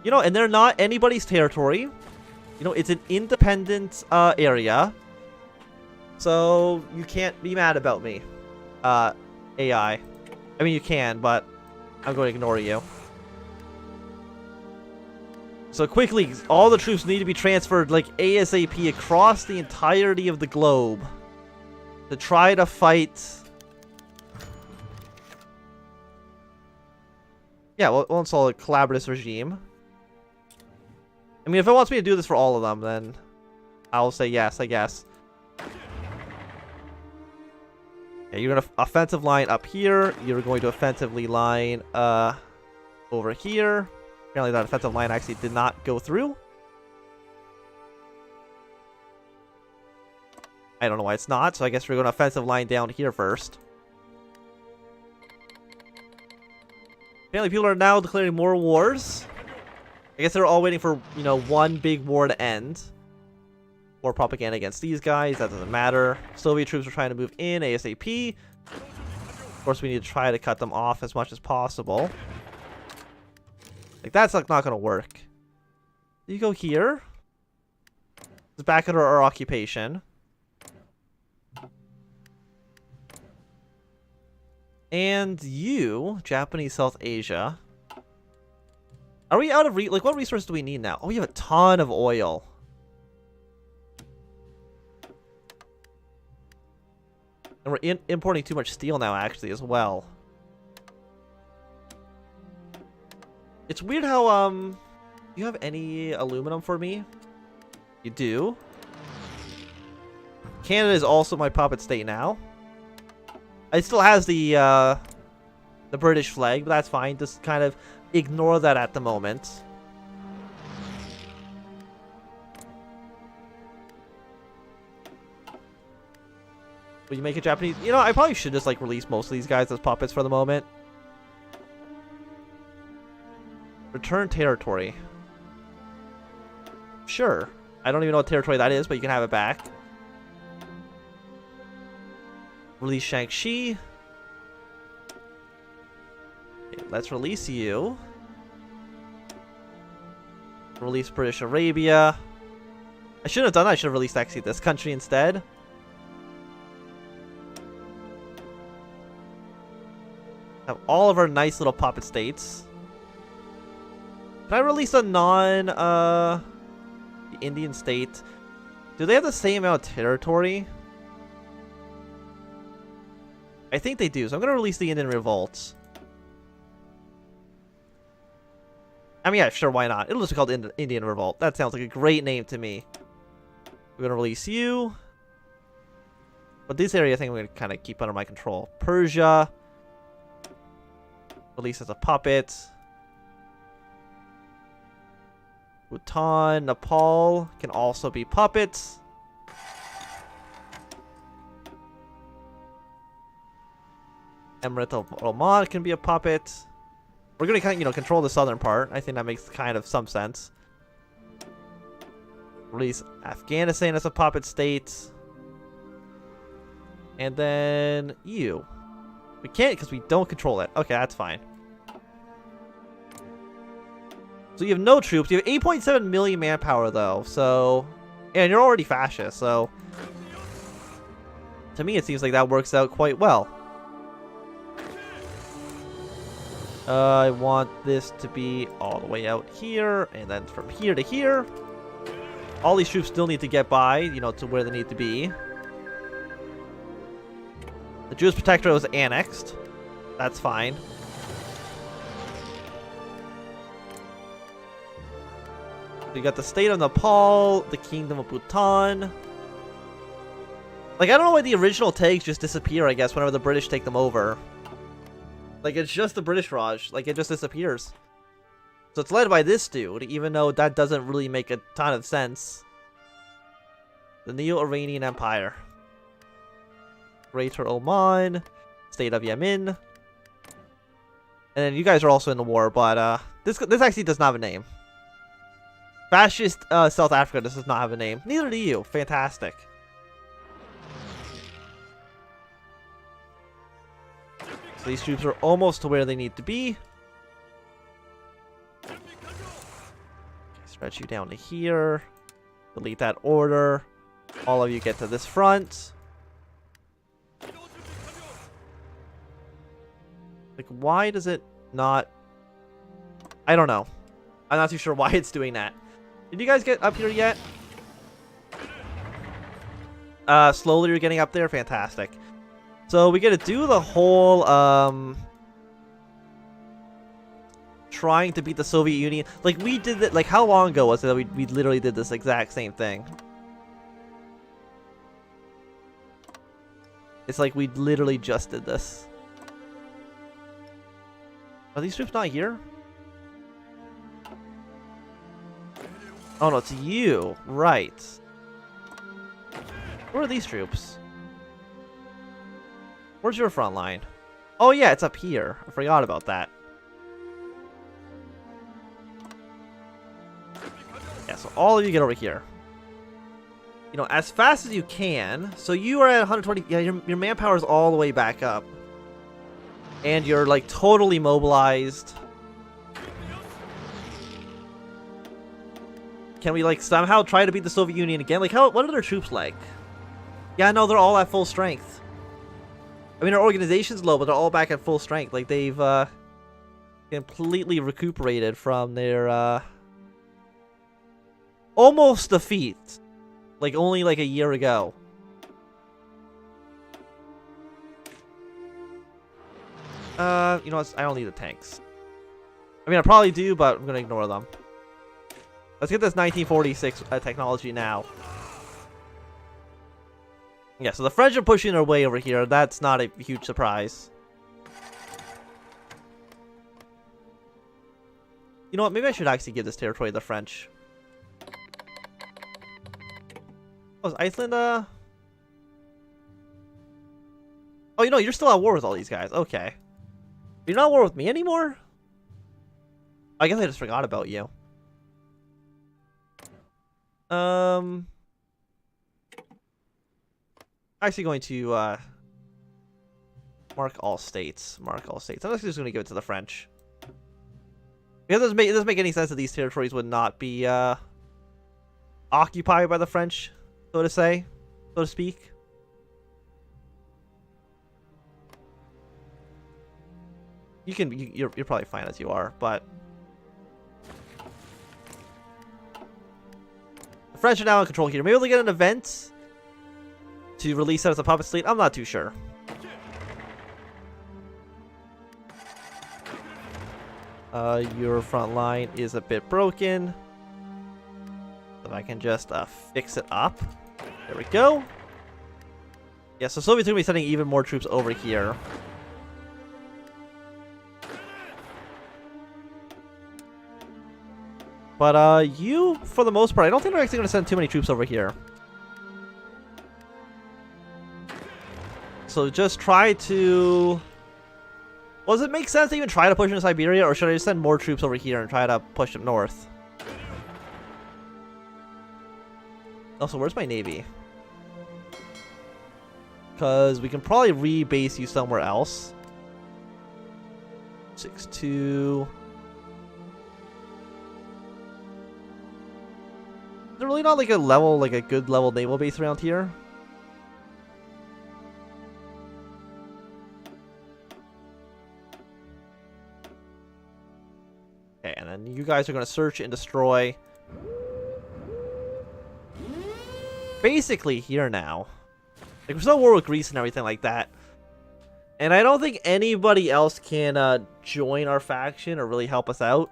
You know, and they're not anybody's territory. You know, it's an independent area. So you can't be mad about me, AI. I mean, you can, but I'm going to ignore you. So quickly, all the troops need to be transferred like ASAP across the entirety of the globe to try to fight. Yeah, we'll install a collaborative regime. I mean, if it wants me to do this for all of them, then I'll say yes, I guess. Yeah, you're gonna offensive line up here. You're going to offensively line over here. Apparently that offensive line actually did not go through. I don't know why it's not, so I guess we're going to offensive line down here first. Apparently people are now declaring more wars. I guess they're all waiting for, you know, one big war to end. More propaganda against these guys, that doesn't matter. Soviet troops are trying to move in ASAP. Of course, we need to try to cut them off as much as possible. Like, that's like not gonna work. You go here. It's back under our occupation. And you, Japanese South Asia. Are we out of like what resources do we need now? Oh, we have a ton of oil. And we're importing too much steel now, actually, as well. It's weird how, do you have any aluminum for me? You do. Canada is also my puppet state now. It still has the British flag, but that's fine. Just kind of ignore that at the moment. Will you make it Japanese? You know, I probably should just, like, release most of these guys as puppets for the moment. Return territory. Sure. I don't even know what territory that is, but you can have it back. Release Shaanxi. Okay, let's release you. Release British Arabia. I shouldn't have done that. I should have released actually this country instead. Have all of our nice little puppet states. Can I release a Indian state? Do they have the same amount of territory? I think they do, so I'm going to release the Indian Revolts. I mean, yeah, sure, why not? It'll just be called Indian Revolt. That sounds like a great name to me. We're going to release you. But this area, I think I'm going to kind of keep under my control. Persia. Release as a puppet. Bhutan, Nepal can also be puppets. Emirate of Oman can be a puppet. We're gonna kind of, you know, control the southern part. I think that makes kind of some sense. Release Afghanistan as a puppet state. And then you. We can't because we don't control it. Okay, that's fine. So you have no troops. You have 8.7 million manpower, though. So, and you're already fascist. So, to me, it seems like that works out quite well. I want this to be all the way out here, and then from here to here. All these troops still need to get by, you know, to where they need to be. The Jewish Protectorate was annexed. That's fine. We got the state of Nepal, the kingdom of Bhutan. Like, I don't know why the original tags just disappear, I guess, whenever the British take them over. Like, it's just the British Raj. Like, it just disappears. So it's led by this dude, even though that doesn't really make a ton of sense. The Neo-Iranian Empire. Greater Oman. State of Yemen. And then you guys are also in the war, but this actually does not have a name. Fascist South Africa does not have a name. Neither do you. Fantastic. These troops are almost to where they need to be. Stretch you down to here. Delete that order. All of you get to this front. Like, why does it not... I don't know. I'm not too sure why it's doing that. Did you guys get up here yet? Slowly you're getting up there? Fantastic. So we get to do the whole, trying to beat the Soviet Union. Like, we did that, like, how long ago was it that we literally did this exact same thing? It's like we literally just did this. Are these troops not here? Oh no, it's you. Right. Where are these troops? Where's your front line? Oh yeah, it's up here. I forgot about that. Yeah, so all of you get over here. You know, as fast as you can. So you are at 120. Yeah, your manpower is all the way back up. And you're like totally mobilized. Can we like somehow try to beat the Soviet Union again? Like, what are their troops like? Yeah, no, they're all at full strength. I mean, our organization's low, but they're all back at full strength. Like, they've completely recuperated from their almost defeat. Like, only like a year ago. You know what? I don't need the tanks. I mean, I probably do, but I'm gonna ignore them. Let's get this 1946 technology now. Yeah, so the French are pushing their way over here. That's not a huge surprise. You know what? Maybe I should actually give this territory to the French. Oh, is Iceland, Oh, you know, you're still at war with all these guys. Okay. You're not at war with me anymore? I guess I just forgot about you. Actually going to mark all states. Mark all states. I'm actually just going to give it to the French. Because it doesn't make any sense that these territories would not be occupied by the French, so to speak. You're probably fine as you are, but the French are now in control here. Maybe they'll get an event to release that as a puppet state. I'm not too sure. Your front line is a bit broken. If I can just fix it up. There we go. Yeah, so Soviets are going to be sending even more troops over here. But, you, for the most part, I don't think they're actually going to send too many troops over here. So just try to... Well, does it make sense to even try to push into Siberia, or should I just send more troops over here and try to push them north? Also, where's my navy? Because we can probably rebase you somewhere else. 6-2... Is there really not like a good level naval base around here? Okay, and then you guys are gonna search and destroy. Basically here now. Like, we're still at war with Greece and everything like that. And I don't think anybody else can join our faction or really help us out.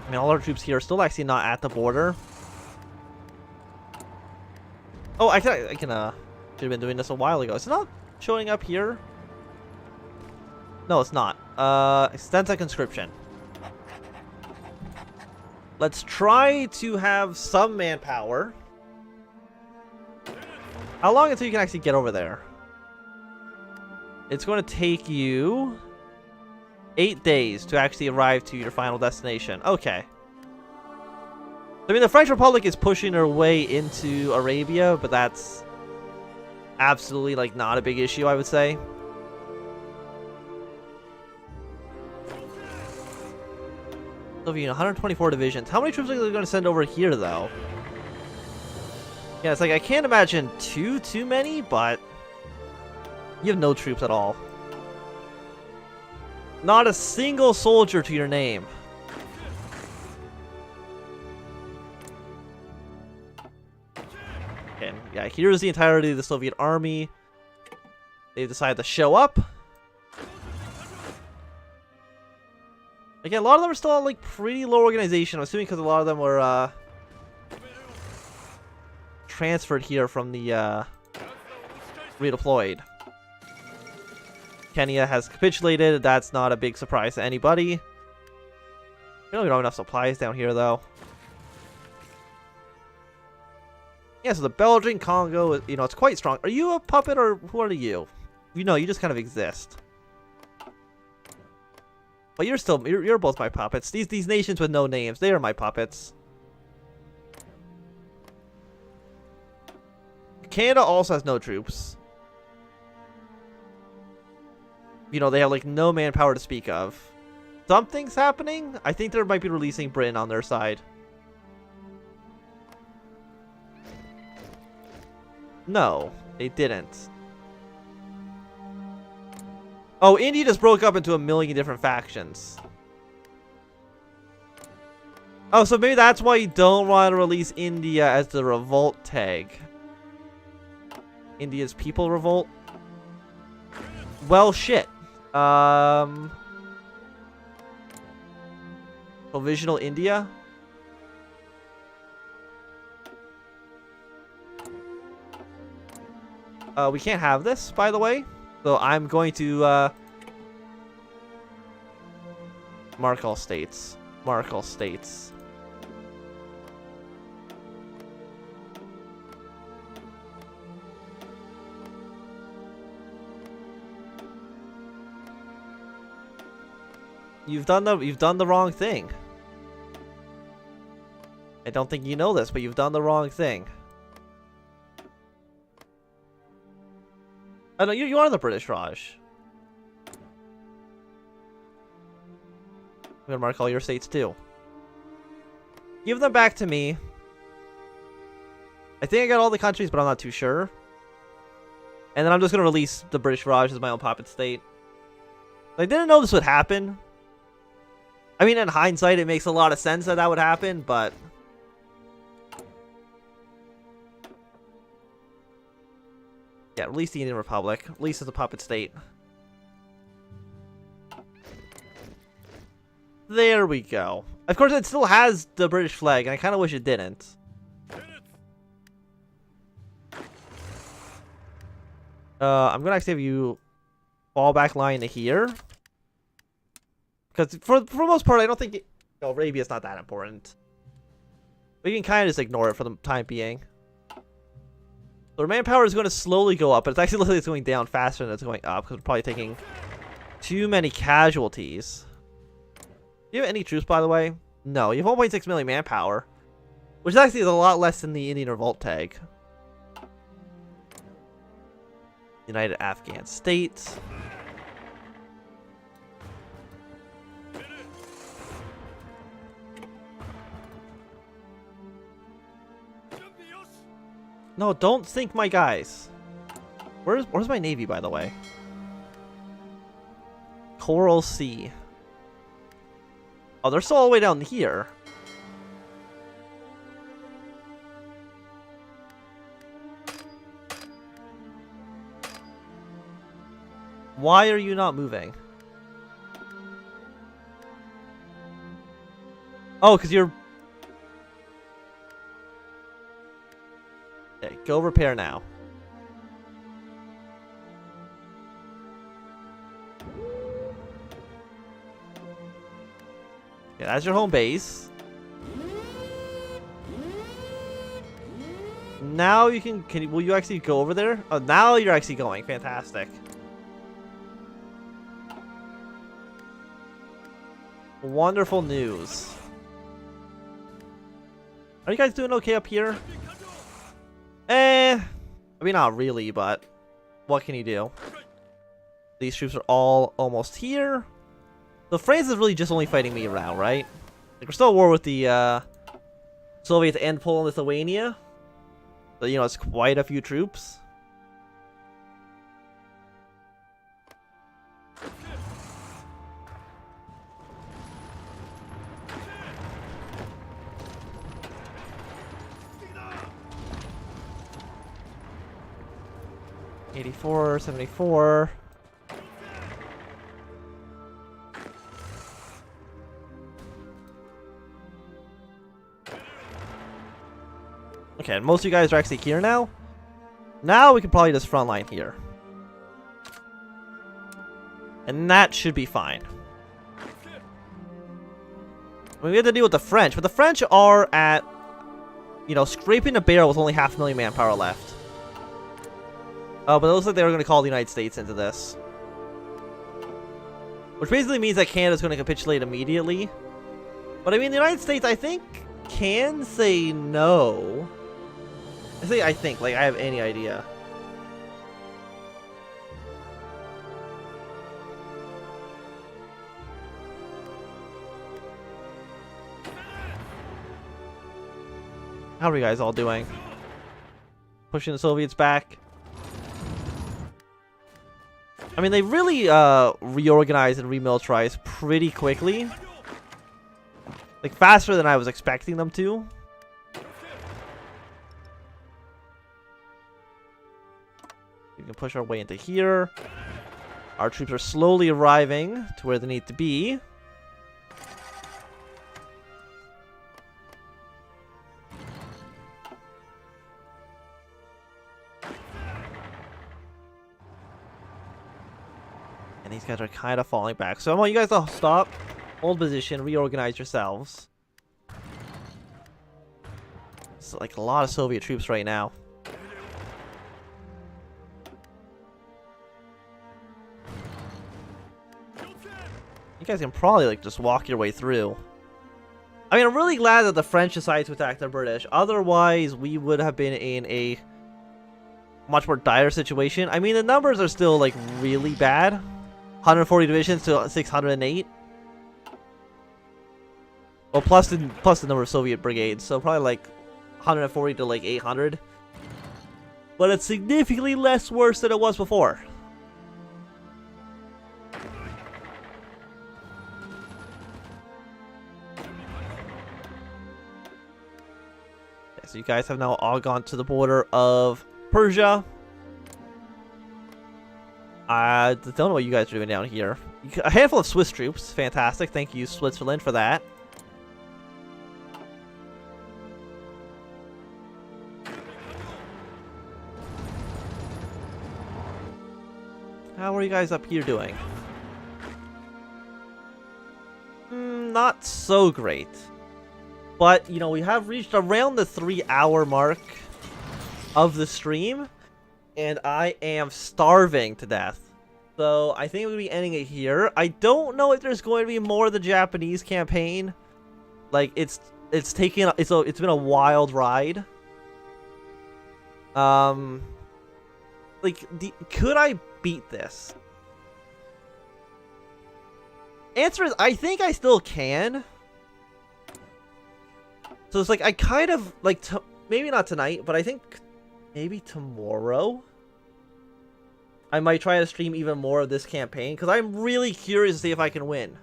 I mean, all our troops here are still actually not at the border. Oh, I can should have been doing this a while ago. It's not showing up here. No, it's not. Extensive conscription. Let's try to have some manpower. How long until you can actually get over there? It's going to take you 8 days to actually arrive to your final destination. Okay. I mean, the French Republic is pushing their way into Arabia, but that's absolutely, like, not a big issue, I would say. Soviet 124 divisions. How many troops are they going to send over here, though? Yeah, it's like, I can't imagine too many, but you have no troops at all. Not a single soldier to your name. Okay, yeah, here's the entirety of the Soviet army. They've decided to show up. Again, a lot of them are still on, like, pretty low organization. I'm assuming because a lot of them were, transferred here from the, redeployed. Kenya has capitulated. That's not a big surprise to anybody. We don't have enough supplies down here, though. Yeah, so the Belgian Congo, you know, it's quite strong. Are you a puppet, or who are you? You know, you just kind of exist. But you're both my puppets. These nations with no names, they are my puppets. Canada also has no troops. You know, they have, like, no manpower to speak of. Something's happening? I think they might be releasing Britain on their side. No, they didn't. Oh, India just broke up into a million different factions. Oh, so maybe that's why you don't want to release India as the revolt tag. India's People Revolt? Well, shit. Provisional India? We can't have this, by the way. So I'm going to, mark all states. Mark all states. You've done the wrong thing. I don't think you know this, but you've done the wrong thing. I know you are the British Raj. I'm gonna mark all your states too. Give them back to me. I think I got all the countries, but I'm not too sure. And then I'm just gonna release the British Raj as my own puppet state. I didn't know this would happen. I mean, in hindsight, it makes a lot of sense that that would happen, but... yeah, release the Indian Republic. Release as a puppet state. There we go. Of course, it still has the British flag, and I kind of wish it didn't. I'm going to actually have you fall back line to here. Because for the most part, I don't think... Arabia's not that important. But you can kind of just ignore it for the time being. So our manpower is going to slowly go up, but it's actually looking like it's going down faster than it's going up, because we're probably taking too many casualties. Do you have any troops, by the way? No, you have 1.6 million manpower, which actually is a lot less than the Indian Revolt tag. United Afghan States. No, don't sink my guys. Where's my navy, by the way? Coral Sea. Oh, they're still all the way down here. Why are you not moving? Oh, because you're... okay, go repair now. Yeah, that's your home base. Now you can will you actually go over there? Oh, now you're actually going. Fantastic. Wonderful news. Are you guys doing okay up here? I mean, not really, but what can you do? These troops are all almost here. So France is really just only fighting me around, right? Like, we're still at war with the Soviets and Poland, Lithuania. But, you know, it's quite a few troops. '84, '74. Okay, and most of you guys are actually here now. Now we can probably just frontline here. And that should be fine. I mean, we have to deal with the French, but the French are at, you know, scraping a barrel with only 500,000 manpower left. Oh, but it looks like they were going to call the United States into this. Which basically means that Canada's going to capitulate immediately. But I mean, the United States, I think, can say no. I think, like, I have any idea. How are you guys all doing? Pushing the Soviets back. I mean, they really reorganized and remilitarized pretty quickly. Like, faster than I was expecting them to. We can push our way into here. Our troops are slowly arriving to where they need to be. And these guys are kind of falling back. So I want you guys to stop, hold position, reorganize yourselves. It's like a lot of Soviet troops right now. You guys can probably, like, just walk your way through. I mean, I'm really glad that the French decided to attack the British. Otherwise, we would have been in a much more dire situation. I mean, the numbers are still, like, really bad. 140 divisions to 608. Well, plus the number of Soviet brigades. So probably, like, 140 to, like, 800. But it's significantly less worse than it was before. So you guys have now all gone to the border of Persia. I don't know what you guys are doing down here. A handful of Swiss troops. Fantastic. Thank you, Switzerland, for that. How are you guys up here doing? Not so great. But, you know, we have reached around the 3-hour mark of the stream, and I am starving to death. So I think we'll be ending it here. I don't know if there's going to be more of the Japanese campaign. Like, it's been a wild ride. Like, could I beat this? Answer is, I think I still can. So it's like, I kind of, like, maybe not tonight, but I think maybe tomorrow I might try to stream even more of this campaign, because I'm really curious to see if I can win.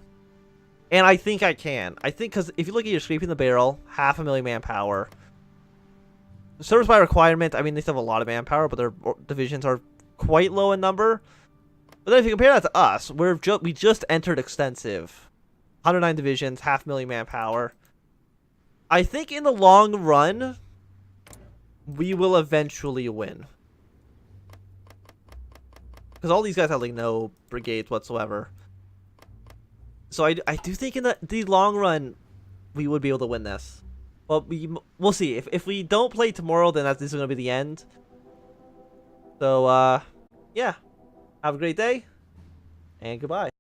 And I think I can. I think, because if you look at your Scraping the Barrel, 500,000 manpower. Service by requirement, I mean, they still have a lot of manpower, but their divisions are quite low in number. But then if you compare that to us, we just entered extensive. 109 divisions, 500,000 manpower. I think in the long run, we will eventually win. Because all these guys have, like, no brigades whatsoever. So I do think in the long run, we would be able to win this. Well, we'll see. If we don't play tomorrow, then this is going to be the end. So, yeah. Have a great day. And goodbye.